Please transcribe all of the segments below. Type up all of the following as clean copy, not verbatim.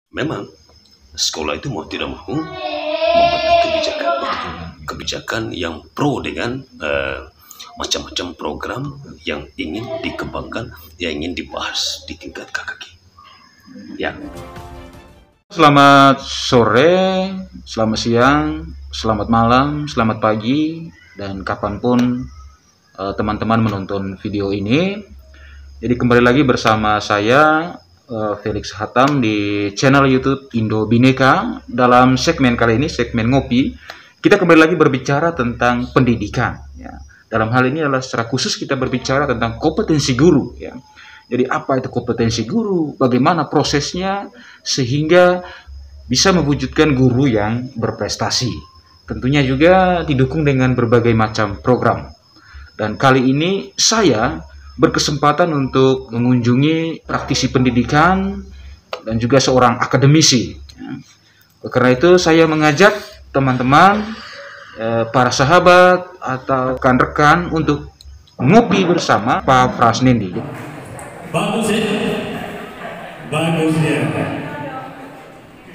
Memang sekolah itu mau tidak mau membentuk kebijakan yang pro dengan macam-macam program yang ingin dikembangkan, yang ingin dibahas di tingkat KKG. Ya. Selamat sore, selamat siang, selamat malam, selamat pagi, dan kapanpun teman-teman menonton video ini. Jadi kembali lagi bersama saya Felix Hatam di channel YouTube Indo Bhinneka. Dalam segmen kali ini, segmen ngopi, kita kembali lagi berbicara tentang pendidikan. Ya. Dalam hal ini adalah secara khusus kita berbicara tentang kompetensi guru. Ya. Jadi apa itu kompetensi guru? Bagaimana prosesnya sehingga bisa mewujudkan guru yang berprestasi? Tentunya juga didukung dengan berbagai macam program. Dan kali ini saya berkesempatan untuk mengunjungi praktisi pendidikan dan juga seorang akademisi. Karena itu saya mengajak teman-teman, para sahabat atau rekan-rekan untuk ngopi bersama Pak Frasnendi. Bagus ya, bagus ya.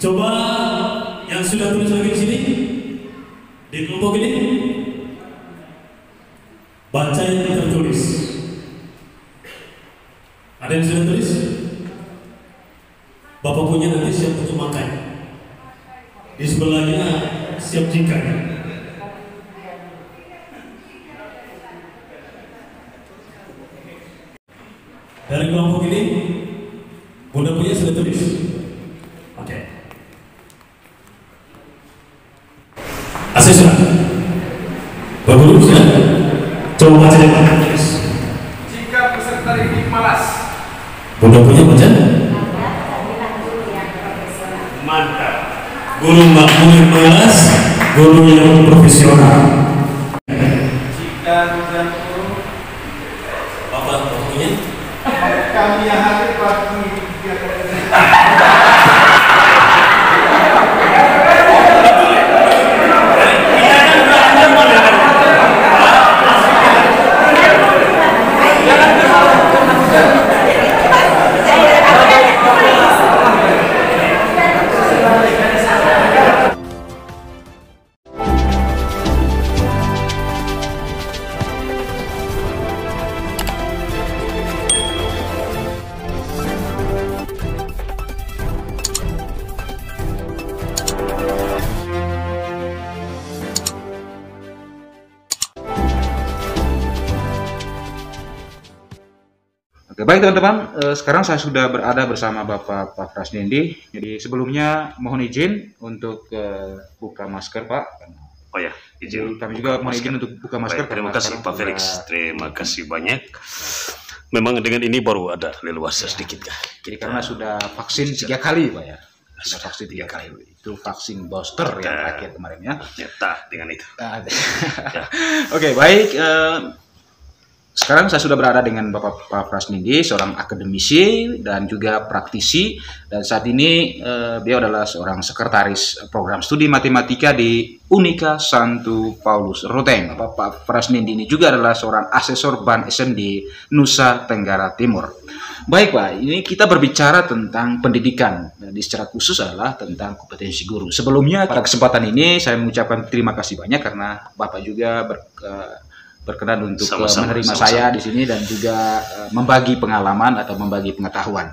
Coba yang sudah tulis lagi di sini, di kelompok ini, baca yang tertulis. Ada yang sudah tulis? Bapak punya nanti siap untuk makan. Di sebelahnya siap jika. Dari kelompok ini, Bunda punya sudah tulis. Oke. Asyik sudah. Bagus ya. Coba baca yang tulis. Jika peserta didik malas. Bunda punya baca? Mantap. Guru makmur yang malas, guru yang profesional. Jika hujan turun, Bapak punya? kami yang hadir pagi Oke, baik teman-teman, sekarang saya sudah berada bersama Bapak Pak Frasnendi. Jadi sebelumnya mohon izin untuk buka masker, Pak. Oh ya, izin. Jadi, kami juga mohon izin untuk buka masker. Baik, terima kasih Pak Felix, terima kasih banyak. Memang dengan ini baru ada leluasa sedikit kah? Jadi karena sudah vaksin 3 kali, Pak ya. Sudah vaksin 3 kali. Itu vaksin booster yang terakhir kemarin ya. Nyata dengan itu. Ya. Oke, baik. Sekarang saya sudah berada dengan Bapak Pak Frasnendi, seorang akademisi dan juga praktisi. Dan saat ini beliau adalah seorang sekretaris program studi matematika di Unika Santo Paulus Ruteng. Bapak Frasnendi ini juga adalah seorang asesor Ban SM di Nusa Tenggara Timur. Baik Pak, ini kita berbicara tentang pendidikan. Jadi secara khusus adalah tentang kompetensi guru. Sebelumnya pada kesempatan ini saya mengucapkan terima kasih banyak karena Bapak juga berkenan untuk menerima saya di sini dan juga membagi pengalaman atau membagi pengetahuan.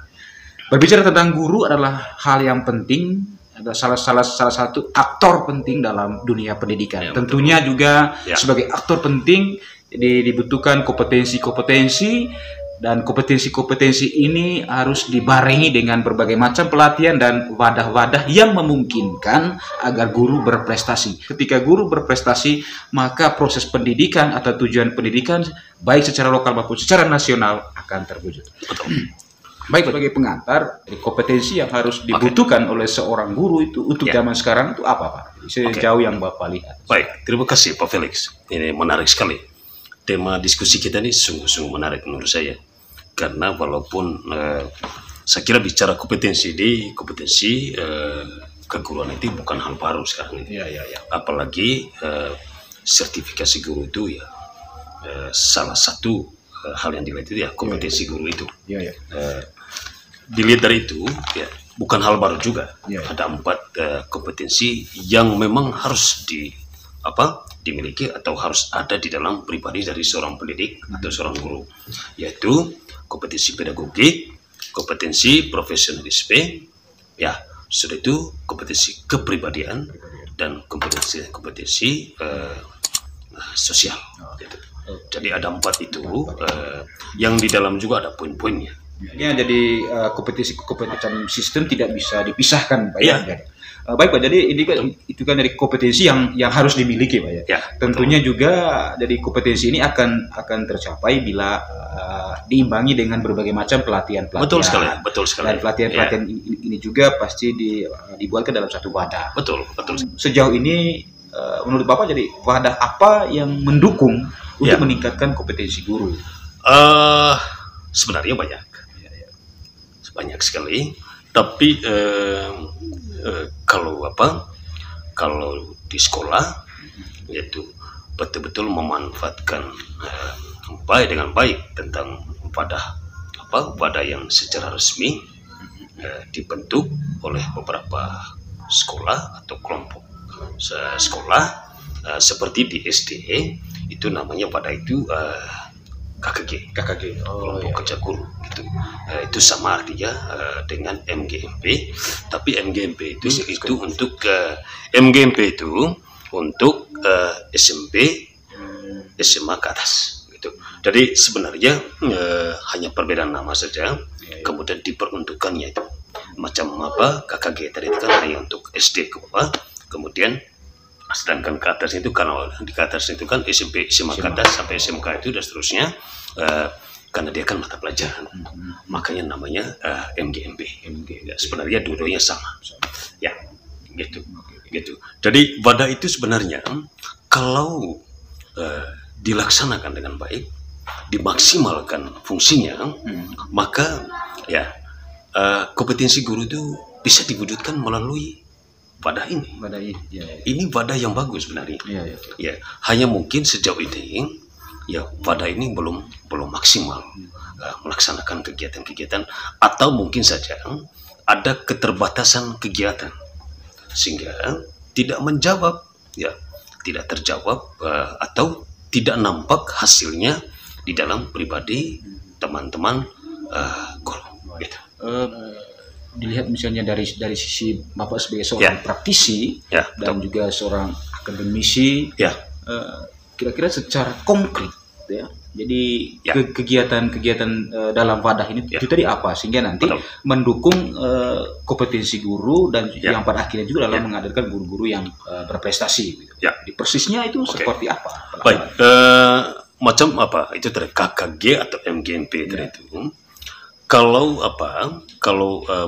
Berbicara tentang guru adalah hal yang penting, adalah salah satu aktor penting dalam dunia pendidikan. Ya, tentunya betul. Juga ya. Sebagai aktor penting dibutuhkan kompetensi dan kompetensi ini harus dibarengi dengan berbagai macam pelatihan dan wadah-wadah yang memungkinkan agar guru berprestasi. Ketika guru berprestasi, maka proses pendidikan atau tujuan pendidikan baik secara lokal maupun secara nasional akan terwujud. Betul. Baik, sebagai pengantar, kompetensi yang harus dibutuhkan oleh seorang guru itu untuk zaman sekarang itu apa, Pak? Sejauh yang Bapak lihat. Baik, terima kasih Pak Felix. Ini menarik sekali. Tema diskusi kita ini sungguh-sungguh menarik menurut saya. Karena walaupun saya kira bicara kompetensi keguruan itu bukan hal baru sekarang ini. Ya. Apalagi sertifikasi guru itu ya salah satu hal yang dilihat itu ya kompetensi guru itu. Dilihat dari itu ya bukan hal baru juga. Ya. Ada 4 kompetensi yang memang harus dimiliki atau harus ada di dalam pribadi dari seorang pendidik atau seorang guru, yaitu kompetensi pedagogik, kompetensi profesionalisme, ya, sudah itu kompetensi kepribadian dan kompetensi sosial. Gitu. Jadi ada 4 itu yang di dalam juga ada poin-poinnya. Ya, jadi kompetensi sistem tidak bisa dipisahkan, Pak. Ya. Baik Pak, jadi ini kan itu kan dari kompetensi yang harus dimiliki, Pak ya. Ya, Tentunya juga dari kompetensi ini akan tercapai bila diimbangi dengan berbagai macam pelatihan. Betul sekali. Dan pelatihan ini juga pasti dibuatkan dalam satu wadah. Betul. Sejauh ini menurut Bapak jadi wadah apa yang mendukung untuk meningkatkan kompetensi guru? Sebenarnya banyak sekali. Tapi kalau di sekolah, yaitu betul-betul memanfaatkan dengan baik tentang wadah yang secara resmi dibentuk oleh beberapa sekolah atau kelompok sekolah, seperti di SD itu namanya wadah itu KKG, kelompok kerja guru gitu. Itu sama artinya dengan MGMP, tapi MGMP itu untuk MGMP itu untuk SMP, SMA ke atas gitu. Jadi sebenarnya hanya perbedaan nama saja, kemudian diperuntukannya itu macam KKG tadi itu kan hanya untuk SD ke bawah, kemudian sedangkan ke atas itu kalau di atas itu kan SMP, SMA ke atas sampai SMK itu dan seterusnya, karena dia kan mata pelajaran, makanya namanya MGMP. Sebenarnya dua-duanya sama, ya, gitu. Jadi wadah itu sebenarnya kalau dilaksanakan dengan baik, dimaksimalkan fungsinya, maka ya kompetensi guru itu bisa diwujudkan melalui wadah ini. Ini wadah yang bagus sebenarnya. Ya, hanya mungkin sejauh ini ya wadah ini belum maksimal melaksanakan kegiatan-kegiatan, atau mungkin saja ada keterbatasan kegiatan sehingga tidak terjawab atau tidak nampak hasilnya di dalam pribadi teman-teman guru. Gitu. Dilihat misalnya dari sisi Bapak sebagai seorang praktisi dan juga seorang akademisi, kira-kira secara konkret ya, jadi kegiatan-kegiatan dalam wadah ini itu tadi apa sehingga nanti mendukung kompetensi guru dan yang pada akhirnya juga dalam menghadirkan guru-guru yang berprestasi gitu. Di persisnya itu seperti apa? Baik, macam apa itu tadi KKG atau MGMP tadi itu. Kalau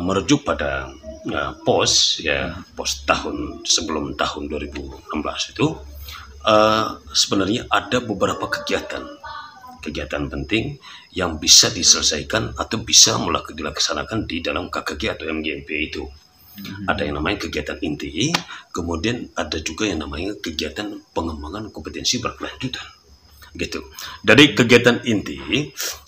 merujuk pada pos tahun sebelum tahun 2016 itu sebenarnya ada beberapa kegiatan penting yang bisa diselesaikan atau bisa dilaksanakan di dalam KKG atau MGMP itu. Ada yang namanya kegiatan inti, kemudian ada juga yang namanya kegiatan pengembangan kompetensi berkelanjutan. Gitu. Dari kegiatan inti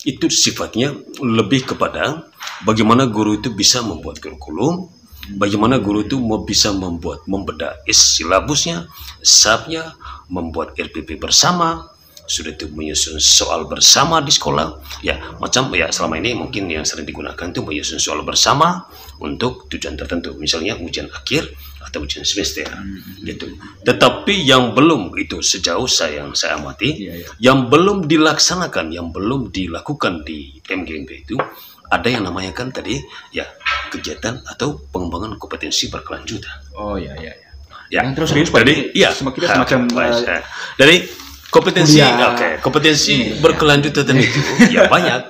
itu sifatnya lebih kepada bagaimana guru itu bisa membuat kurikulum, bagaimana guru itu bisa membedah silabusnya, SAP-nya, membuat RPP bersama, sudah itu menyusun soal bersama di sekolah, selama ini mungkin yang sering digunakan itu menyusun soal bersama untuk tujuan tertentu, misalnya ujian akhir atau ujian semester, gitu. Tetapi yang belum itu sejauh yang saya amati, yang belum dilaksanakan, yang belum dilakukan di MGMP itu ada yang namanya kan tadi kegiatan atau pengembangan kompetensi berkelanjutan. Yang terus serius Pak. Dari kompetensi berkelanjutan itu banyak.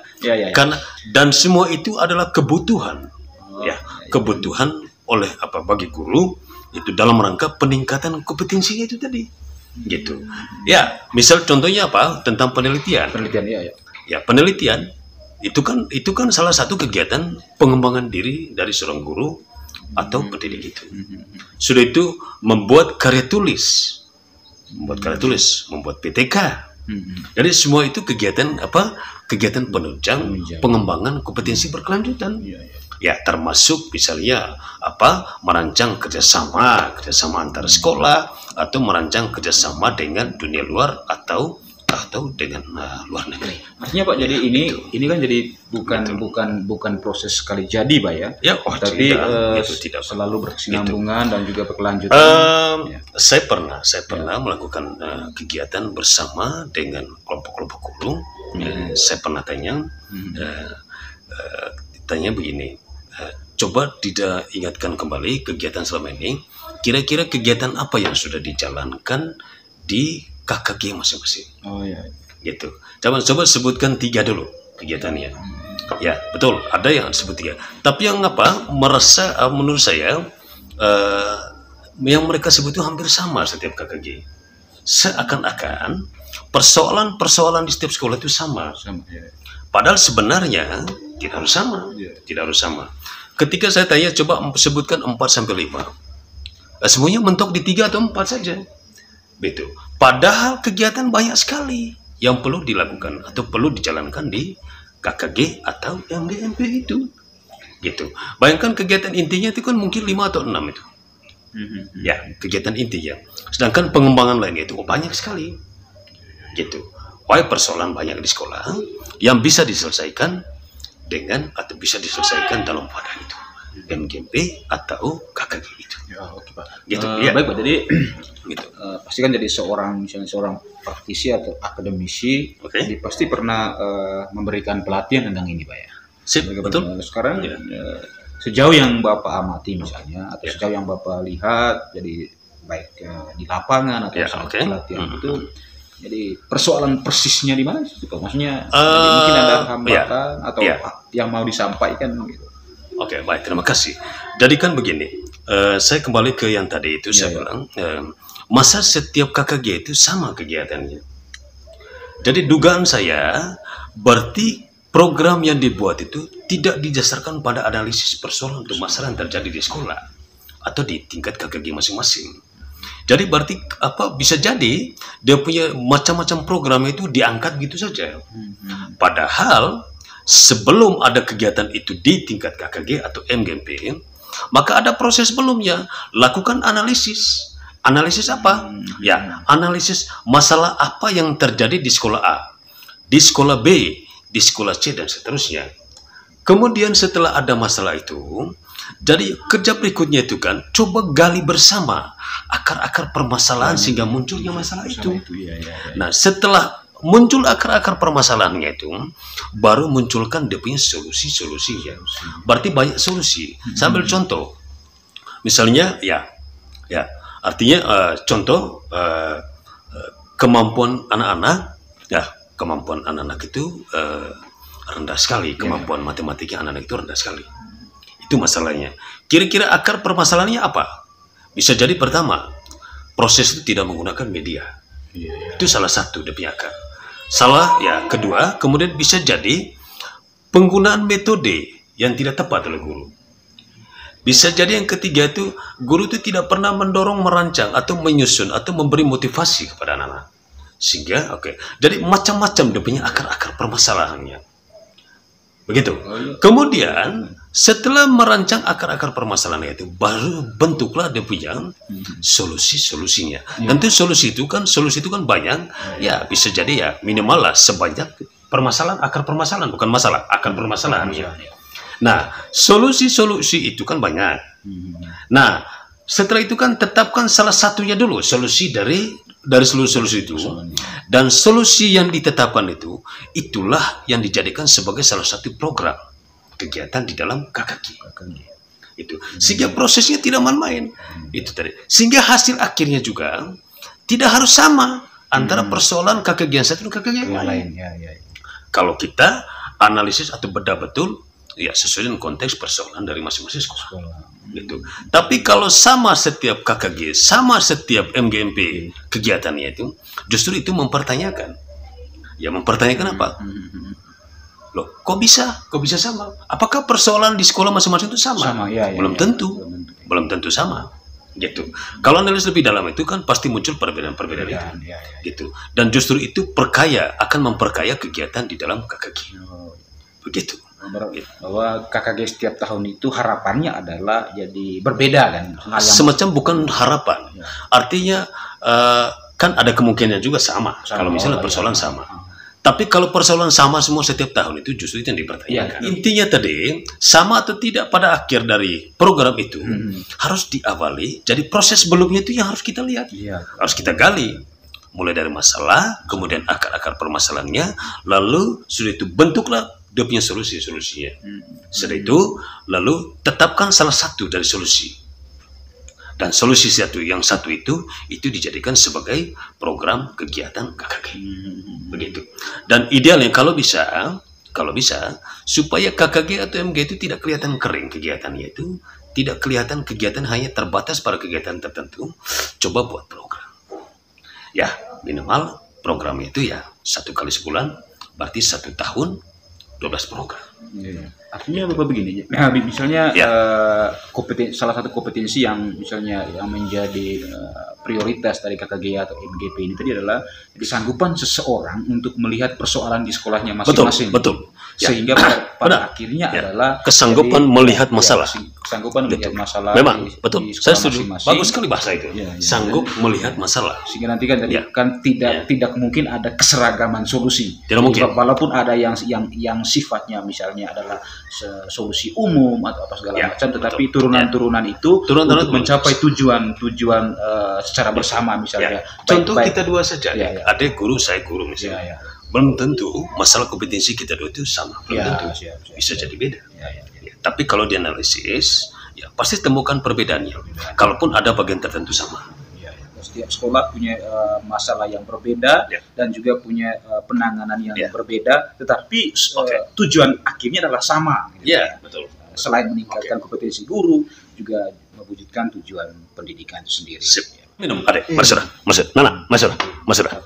Karena dan semua itu adalah kebutuhan. Kebutuhan oleh bagi guru itu dalam rangka peningkatan kompetensinya itu tadi. Gitu. Misal contohnya tentang penelitian. Penelitian itu kan salah satu kegiatan pengembangan diri dari seorang guru atau pendidik itu. Sudah itu membuat karya tulis, membuat PTK. Jadi semua itu kegiatan kegiatan penunjang pengembangan kompetensi berkelanjutan. Ya, termasuk misalnya merancang kerjasama antara sekolah atau merancang kerjasama dengan dunia luar atau dengan luar negeri. Artinya Pak, jadi ini kan jadi bukan proses sekali jadi Pak ya. Ya, tapi tidak selalu berkesinambungan dan juga berkelanjutan. Saya pernah melakukan kegiatan bersama dengan kelompok-kelompok guru. Saya pernah tanya begini, coba tidak ingatkan kembali kegiatan selama ini. Kira-kira kegiatan apa yang sudah dijalankan di KKG masing-masing? Oh ya. Gitu. Coba sebutkan 3 dulu kegiatannya. Ya, betul. Ada yang sebut 3. Tapi yang menurut saya yang mereka sebut itu hampir sama setiap KKG. Seakan-akan persoalan di setiap sekolah itu sama. Ya. Padahal sebenarnya tidak harus sama. Tidak harus sama. Ketika saya tanya, coba sebutkan 4-5. Semuanya mentok di 3 atau 4 saja. Betul. Padahal kegiatan banyak sekali yang perlu dilakukan atau perlu dijalankan di KKG atau MGMP itu. Gitu. Bayangkan kegiatan intinya itu kan mungkin 5 atau 6 itu. Ya, kegiatan intinya. Sedangkan pengembangan lainnya itu banyak sekali. Gitu. Persoalan banyak di sekolah yang bisa diselesaikan bisa diselesaikan dalam wadah itu, MGMP atau KKG itu. Ya, oke Pak. Gitu. Ya. Baik Pak, jadi gitu. Pasti kan jadi misalnya seorang praktisi atau akademisi, dia pasti pernah memberikan pelatihan tentang ini Pak ya. Betul. Sekarang sejauh yang Bapak amati misalnya atau sejauh yang Bapak lihat, jadi baik di lapangan atau saat pelatihan itu, jadi persoalan persisnya di mana sih Pak? Maksudnya mungkin ada hambatan atau yang mau disampaikan gitu. Oke, baik, terima kasih. Jadi kan begini, saya kembali ke yang tadi itu saya bilang, masa setiap KKG itu sama kegiatannya. Jadi dugaan saya berarti program yang dibuat itu tidak didasarkan pada analisis persoalan untuk masalah yang terjadi di sekolah atau di tingkat KKG masing-masing. Jadi berarti bisa jadi dia punya macam-macam program itu diangkat gitu saja. Padahal sebelum ada kegiatan itu di tingkat KKG atau MGMP, maka ada proses sebelumnya. Lakukan analisis. Analisis apa? Ya, analisis masalah apa yang terjadi di sekolah A, di sekolah B, di sekolah C, dan seterusnya. Kemudian setelah ada masalah itu, jadi kerja berikutnya itu kan coba gali bersama akar-akar permasalahan sehingga munculnya masalah itu. Nah, setelah muncul akar-akar permasalahannya itu, baru munculkan dia punya solusi-solusinya. Berarti banyak solusi. Sambil contoh, misalnya artinya contoh kemampuan anak-anak, kemampuan anak-anak itu rendah sekali, kemampuan matematika anak-anak itu rendah sekali. Itu masalahnya. Kira-kira akar permasalahannya apa? Bisa jadi pertama, proses itu tidak menggunakan media. Itu salah satu dia punya akar. Kedua, kemudian bisa jadi penggunaan metode yang tidak tepat oleh guru. Bisa jadi yang ketiga itu, guru itu tidak pernah mendorong, merancang, atau menyusun, atau memberi motivasi kepada anak-anak. Sehingga, jadi macam-macam dia punya akar-akar permasalahannya. Begitu. Kemudian setelah merancang akar-akar permasalahan itu, baru bentuklah dia punya solusi-solusinya. Tentu solusi itu kan banyak. Ya, bisa jadi minimal lah sebanyak akar permasalahan, bukan masalah, akar permasalahan. Nah, solusi-solusi itu kan banyak. Nah, setelah itu kan tetapkan salah satunya dulu, solusi dari seluruh solusi itu, dan solusi yang ditetapkan itu, itulah yang dijadikan sebagai salah satu program kegiatan di dalam KKG. Itu sehingga prosesnya tidak main-main. Itu tadi. Sehingga hasil akhirnya juga tidak harus sama antara persoalan KKG yang satu dan KKG yang lain. Kalau kita analisis atau bedah betul, ya sesuai dengan konteks persoalan dari masing-masing sekolah. Gitu. Tapi kalau sama setiap KKG, sama setiap MGMP kegiatannya itu, justru itu mempertanyakan. Ya, mempertanyakan apa? Loh, kok bisa sama? Apakah persoalan di sekolah masing-masing itu sama? Belum tentu sama. gitu. Kalau analisis lebih dalam itu kan pasti muncul perbedaan-perbedaan itu, gitu. Dan justru itu akan memperkaya kegiatan di dalam KKG, begitu. Bahwa KKG setiap tahun itu harapannya adalah jadi berbeda kan? Semacam bukan harapan, artinya kan ada kemungkinan juga sama kalau misalnya persoalan sama. Tapi kalau persoalan sama semua setiap tahun itu justru itu yang dipertanyakan. Intinya tadi, sama atau tidak pada akhir dari program itu harus diawali. Jadi proses sebelumnya itu yang harus kita lihat. Harus kita gali. Mulai dari masalah, kemudian akar-akar permasalahannya, lalu sudah itu bentuklah dia punya solusi-solusinya. Setelah itu, lalu tetapkan salah satu dari solusi. Dan solusi yang satu itu dijadikan sebagai program kegiatan KKG, begitu. Dan idealnya kalau bisa supaya KKG atau MG itu tidak kelihatan kering kegiatannya itu, tidak kelihatan kegiatan hanya terbatas pada kegiatan tertentu. Coba buat program, ya minimal programnya itu ya 1 kali sebulan, berarti 1 tahun 12 program. Artinya Bapak begini, misalnya salah satu kompetensi yang misalnya yang menjadi prioritas dari KKG atau MGP ini tadi adalah kesanggupan seseorang untuk melihat persoalan di sekolahnya masing-masing. Betul. Sehingga pada akhirnya adalah kesanggupan melihat masalah. Kesanggupan melihat masalah. Memang di betul. Sekolah Saya setuju. masing-masing. Bagus sekali bahasa itu. Sanggup melihat masalah. Sehingga nanti kan tidak mungkin ada keseragaman solusi. Tidak mungkin. Walaupun ada yang sifatnya misalnya adalah solusi umum atau apa segala macam, tetapi turunan-turunan itu untuk mencapai tujuan secara bersama misalnya. Contoh kita dua saja. Ada guru, saya guru misalnya. Belum tentu masalah kompetensi kita dua itu sama. Belum tentu. Bisa jadi beda. Tapi kalau dianalisis, ya pasti temukan perbedaannya. Kalaupun ada bagian tertentu sama. Setiap sekolah punya masalah yang berbeda dan juga punya penanganan yang berbeda, tetapi tujuan akhirnya adalah sama. Betul. Selain meningkatkan kompetensi guru, juga mewujudkan tujuan pendidikan itu sendiri. Minum, adek, Masura.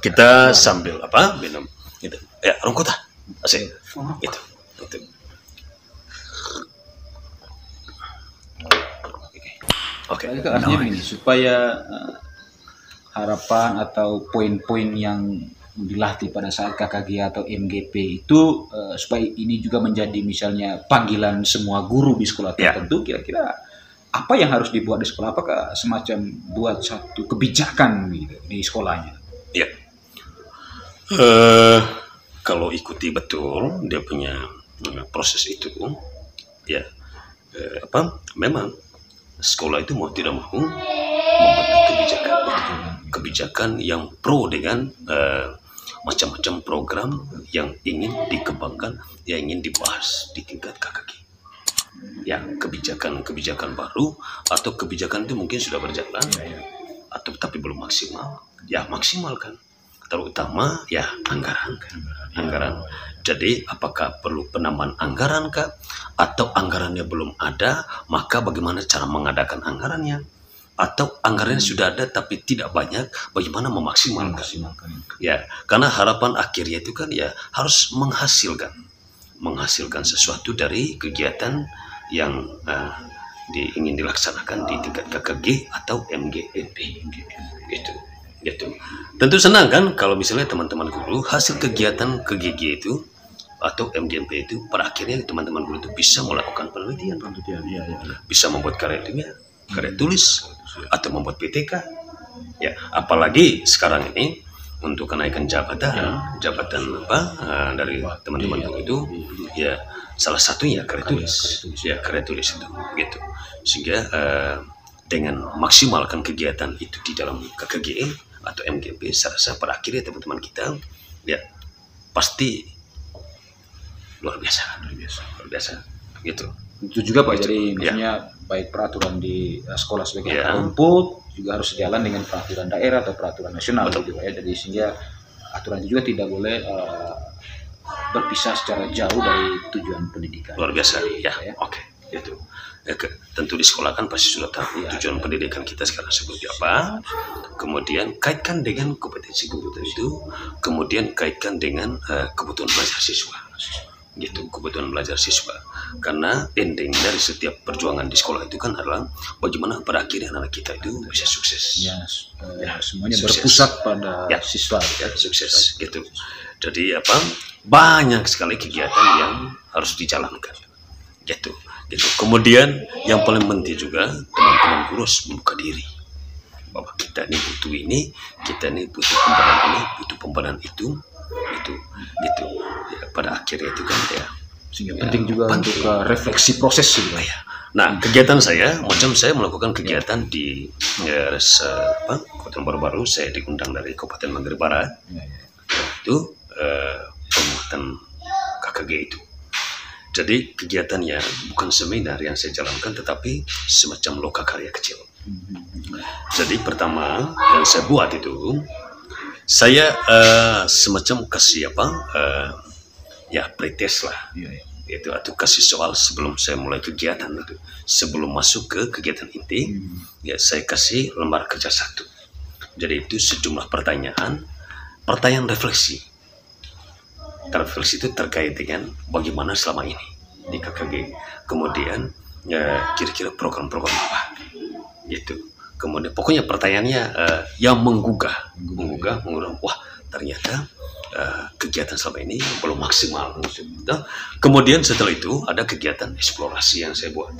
Kita sambil minum. Gitu. Ya, rongkota. Asik. Gitu. Oke. Artinya begini, supaya harapan atau poin-poin yang dilatih pada saat KKG atau MGP itu supaya ini juga menjadi misalnya panggilan semua guru di sekolah tertentu, kira-kira apa yang harus dibuat di sekolah? Apakah semacam buat satu kebijakan di sekolahnya? Ya. Kalau ikuti betul dia punya proses itu, ya memang sekolah itu mau tidak mau membuat kebijakan yang pro dengan macam-macam program yang ingin dikembangkan, yang ingin dibahas di tingkat KKG. Ya, kebijakan baru atau kebijakan itu mungkin sudah berjalan, atau tapi belum maksimal. Ya, maksimalkan. Terutama ya anggaran. Jadi apakah perlu penambahan anggaran kah? Atau anggarannya belum ada, maka bagaimana cara mengadakan anggarannya? Atau anggarannya sudah ada tapi tidak banyak, bagaimana memaksimalkan? Ya, karena harapan akhirnya itu kan ya harus menghasilkan sesuatu dari kegiatan yang ingin dilaksanakan di tingkat KKG atau MGP gitu. Tentu senang kan kalau misalnya teman-teman guru hasil kegiatan KGG itu atau MGP itu pada akhirnya teman-teman guru itu bisa melakukan penelitian, bisa membuat karya ilmiah, karya tulis, atau membuat PTK. Ya, apalagi sekarang ini untuk kenaikan jabatan dari teman-teman guru itu, ya salah satunya karya tulis itu, gitu. Sehingga dengan maksimalkan kegiatan itu di dalam KKG atau MGP, saya rasa pada akhirnya teman-teman kita ya pasti luar biasa gitu. Itu juga Pak, jadi misalnya baik peraturan di sekolah sebagai rumput juga harus sejalan dengan peraturan daerah atau peraturan nasional gitu ya. Jadi sehingga aturan juga tidak boleh berpisah secara jauh dari tujuan pendidikan. Luar biasa Oke. Itu tentu di sekolah kan pasti sudah tahu tujuan pendidikan kita sekarang seperti apa, kemudian kaitkan dengan kompetensi guru itu, kemudian kaitkan dengan kebutuhan belajar siswa. gitu, kebutuhan belajar siswa. Karena ending dari setiap perjuangan di sekolah itu kan adalah bagaimana pada akhirnya anak kita itu bisa sukses. Ya, semuanya sukses. berpusat pada Ya. siswa. Ya, sukses gitu. Jadi banyak sekali kegiatan yang harus dijalankan gitu. Kemudian yang paling penting juga teman-teman guru harus membuka diri bahwa kita ini butuh ini, kita ini butuh pembenahan ini, butuh pembenahan itu gitu. Ya, pada akhirnya itu kan ya Sehingga penting juga untuk refleksi proses gitu. ya. Nah, kegiatan saya saya melakukan kegiatan di Kabupaten Baru-Baru. Saya diundang dari Kabupaten Manggarai Barat. Itu penguatan KKG itu. Jadi kegiatannya bukan seminar yang saya jalankan, tetapi semacam lokakarya kecil. Jadi pertama yang saya buat itu, saya semacam kasih pretest lah, itu atau kasih soal sebelum saya mulai kegiatan itu, sebelum masuk ke kegiatan inti, ya saya kasih lembar kerja 1. Jadi itu sejumlah pertanyaan refleksi. Refleksi itu terkait dengan bagaimana selama ini di KKG, kemudian kira-kira program-program apa gitu. Kemudian pokoknya pertanyaannya yang menggugah, wah ternyata kegiatan selama ini belum maksimal. Kemudian setelah itu ada kegiatan eksplorasi yang saya buat.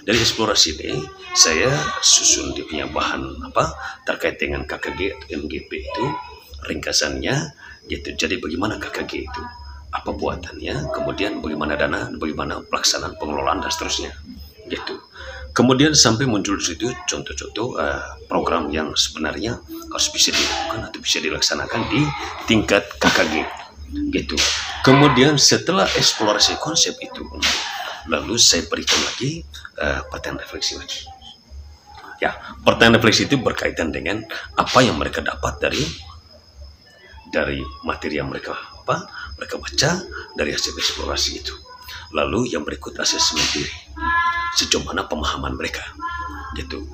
Dari eksplorasi ini saya susun dia punya bahan terkait dengan KKG atau MGP itu, ringkasannya gitu. Jadi bagaimana KKG itu, apa buatannya, kemudian bagaimana dana, bagaimana pelaksanaan pengelolaan dan seterusnya gitu. Kemudian sampai muncul di situ contoh-contoh program yang sebenarnya harus bisa dilakukan atau bisa dilaksanakan di tingkat KKG gitu. Kemudian setelah eksplorasi konsep itu, lalu saya berikan lagi pertanyaan refleksi lagi. Ya, pertanyaan refleksi itu berkaitan dengan apa yang mereka dapat dari materi yang mereka baca dari hasil eksplorasi itu. Lalu yang berikut asesmen diri, sejauh mana pemahaman mereka gitu.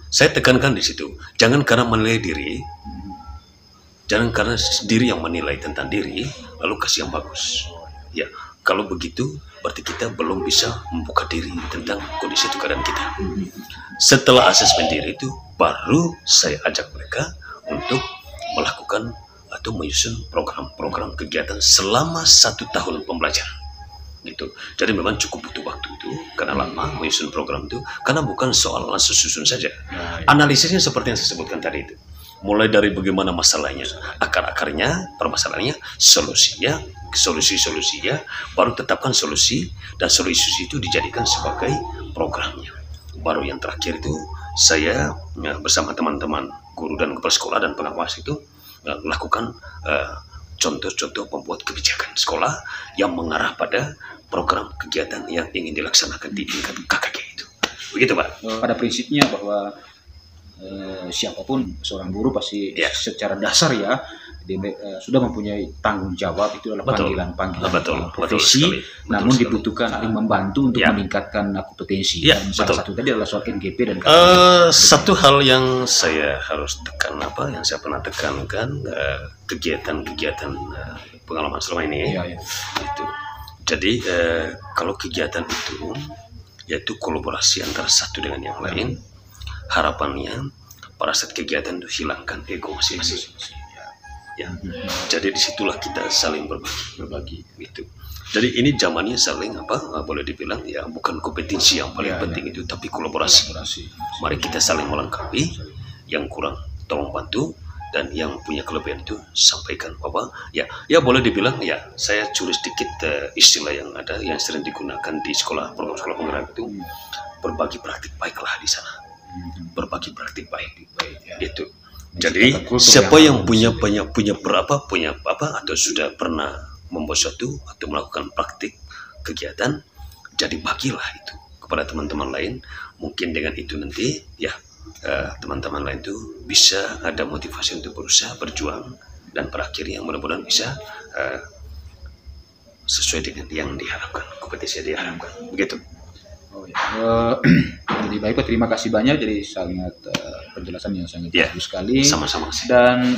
Saya tekankan di situ, jangan karena menilai diri, jangan karena diri yang menilai tentang diri lalu kasih yang bagus. Ya, kalau begitu berarti kita belum bisa membuka diri tentang kondisi itu keadaan kita. Setelah asesmen diri itu, baru saya ajak mereka untuk melakukan atau menyusun program-program kegiatan selama 1 tahun pembelajaran gitu. Jadi memang cukup butuh waktu itu karena lama menyusun program itu, karena bukan soal langsung susun saja. Analisisnya seperti yang saya sebutkan tadi itu, mulai dari bagaimana masalahnya, akar-akarnya, permasalahannya, solusi-solusinya, baru tetapkan solusi, dan solusi itu dijadikan sebagai programnya. Baru yang terakhir itu saya bersama teman-teman guru dan kepala sekolah dan pengawas itu lakukan contoh-contoh pembuat kebijakan sekolah yang mengarah pada program kegiatan yang ingin dilaksanakan di tingkat KKG itu. Begitu, Pak. Pada prinsipnya bahwa siapapun seorang guru pasti secara dasar sudah mempunyai tanggung jawab, itu adalah panggilan profesi, namun dibutuhkan saling membantu untuk meningkatkan kompetensi. Dan salah satu tadi adalah soal NGP dan satu hal yang saya harus tekan yang saya pernah tekankan, kegiatan-kegiatan pengalaman selama ini itu. Jadi kalau kegiatan itu yaitu kolaborasi antara satu dengan yang lain, harapannya pada saat kegiatan itu hilangkan ego masing-masing. Ya, jadi disitulah kita saling berbagi gitu. Jadi ini zamannya saling boleh dibilang bukan kompetensi yang paling penting itu, tapi kolaborasi. Mari kita saling melengkapi, yang kurang tolong bantu, dan yang punya kelebihan itu sampaikan bahwa ya boleh dibilang saya curi sedikit istilah yang ada yang sering digunakan di program sekolah penggerak itu, berbagi praktik baiklah di sana. Berbagi praktik baik gitu. Jadi siapa yang punya atau sudah pernah membuat suatu atau melakukan praktik kegiatan, jadi bagilah itu kepada teman-teman lain. Mungkin dengan itu nanti teman-teman lain itu bisa ada motivasi untuk berusaha berjuang, dan pada akhirnya mudah-mudahan bisa sesuai dengan yang diharapkan, kompetensi yang diharapkan. Begitu. Jadi baik Pak, terima kasih banyak. Jadi sangat penjelasan yang sangat Ya, bagus sekali. sama-sama sih. Dan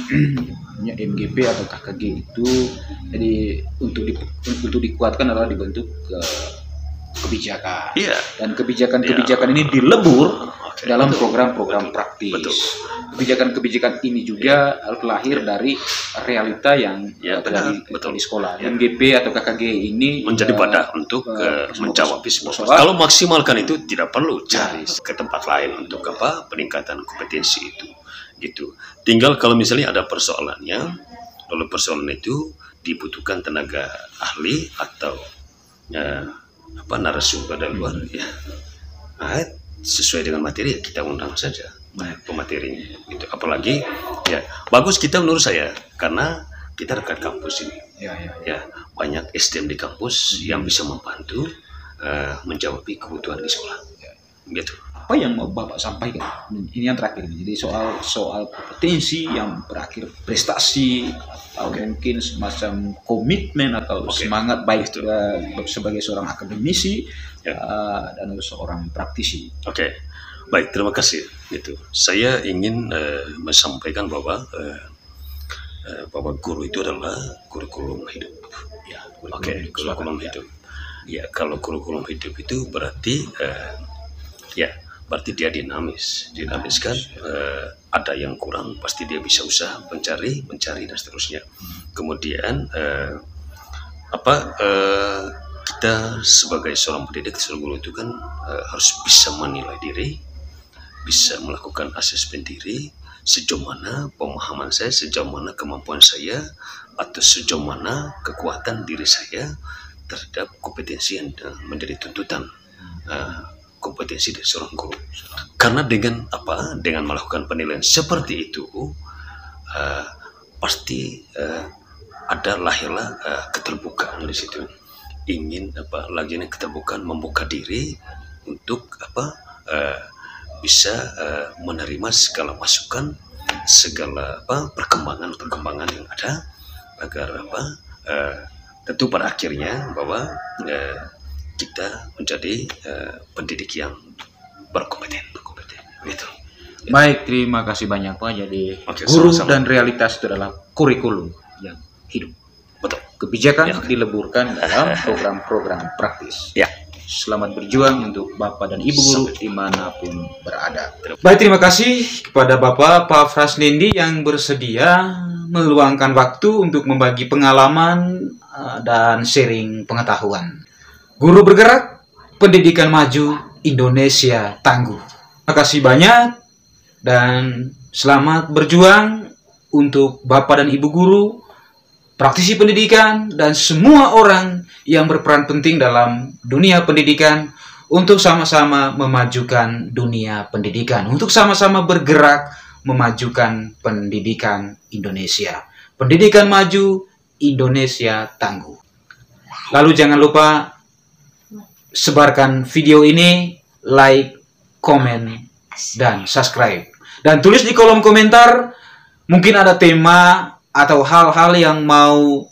MGP atau KKG itu jadi untuk dikuatkan adalah dibentuk kebijakan. Iya. Dan kebijakan-kebijakan ini dilebur Oke. dalam Betul. program-program praktis. Betul. Kebijakan-kebijakan ini juga lahir dari realita yang Ya, terjadi betul. di sekolah. Ya. MGP atau KKG ini Menjadi wadah untuk menjawab semua. Kalau maksimalkan itu tidak perlu cari ke tempat lain untuk apa peningkatan kompetensi itu, gitu. Tinggal kalau misalnya ada persoalannya, lalu persoalan itu dibutuhkan tenaga ahli atau narasumber dari luar, ya. Nah, sesuai dengan materi kita undang saja pematerinya. Itu apalagi ya bagus kita menurut saya karena kita dekat kampus ini. Ya, banyak SDM di kampus yang bisa membantu menjawab kebutuhan di sekolah. Gitu. apa yang mau Bapak sampaikan? Ini yang terakhir. Jadi soal kompetensi yang berakhir prestasi atau mungkin semacam komitmen atau semangat baik sebagai seorang akademisi dan seorang praktisi. Oke. Baik, terima kasih. Gitu. Saya ingin menyampaikan bahwa guru itu adalah kurikulum hidup. Ya, kurikulum hidup. Ya, kalau kurikulum hidup itu berarti berarti dia dinamis kan, ada yang kurang pasti dia bisa usaha mencari dan seterusnya. Kemudian kita sebagai seorang pendidik, seorang guru itu kan harus bisa menilai diri, bisa melakukan asesmen diri, sejauh mana pemahaman saya, sejauh mana kemampuan saya, atau sejauh mana kekuatan diri saya terhadap kompetensi yang menjadi tuntutan kompetensi dari seorang guru. Karena dengan melakukan penilaian seperti itu, pasti ada lahirlah keterbukaan di situ. Ingin keterbukaan, membuka diri untuk bisa menerima segala masukan, segala perkembangan yang ada, agar tentu pada akhirnya bahwa kita menjadi pendidik yang berkompeten. Gitu. Baik, terima kasih banyak Pak. Jadi guru sama-sama. dan realitas itu adalah kurikulum yang hidup. Betul. Kebijakan dileburkan dalam program-program praktis. Ya. Selamat berjuang untuk Bapak dan Ibu guru dimanapun berada. Baik, terima kasih kepada Bapak Pak Frasnindi yang bersedia meluangkan waktu untuk membagi pengalaman dan sharing pengetahuan. Guru bergerak, pendidikan maju, Indonesia tangguh. Terima kasih banyak dan selamat berjuang untuk Bapak dan Ibu guru, praktisi pendidikan, dan semua orang yang berperan penting dalam dunia pendidikan untuk sama-sama memajukan dunia pendidikan, untuk sama-sama bergerak memajukan pendidikan Indonesia. Pendidikan maju, Indonesia tangguh. Lalu jangan lupa sebarkan video ini, like, komen, dan subscribe. Dan tulis di kolom komentar, mungkin ada tema atau hal-hal yang mau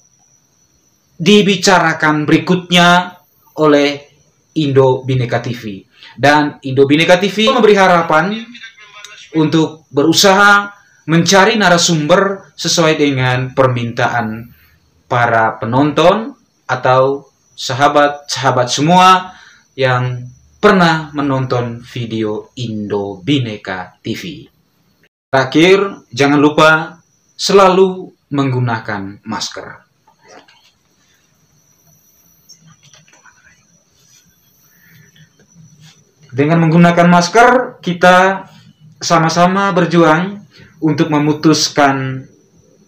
dibicarakan berikutnya oleh Indo Bhinneka TV. Dan Indo Bhinneka TV memberi harapan untuk berusaha mencari narasumber sesuai dengan permintaan para penonton atau sahabat-sahabat semua yang pernah menonton video Indo Bhinneka TV. Terakhir, jangan lupa selalu menggunakan masker. Dengan menggunakan masker, kita sama-sama berjuang untuk memutuskan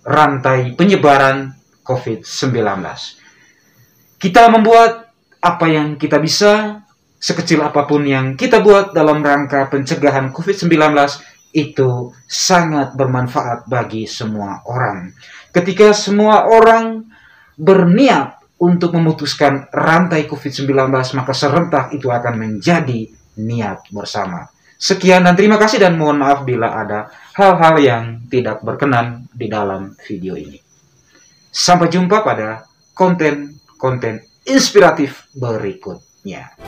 rantai penyebaran COVID-19. Kita membuat apa yang kita bisa, sekecil apapun yang kita buat dalam rangka pencegahan COVID-19 itu sangat bermanfaat bagi semua orang. Ketika semua orang berniat untuk memutuskan rantai COVID-19, maka serentak itu akan menjadi niat bersama. Sekian dan terima kasih, dan mohon maaf bila ada hal-hal yang tidak berkenan di dalam video ini. Sampai jumpa pada konten inspiratif berikutnya.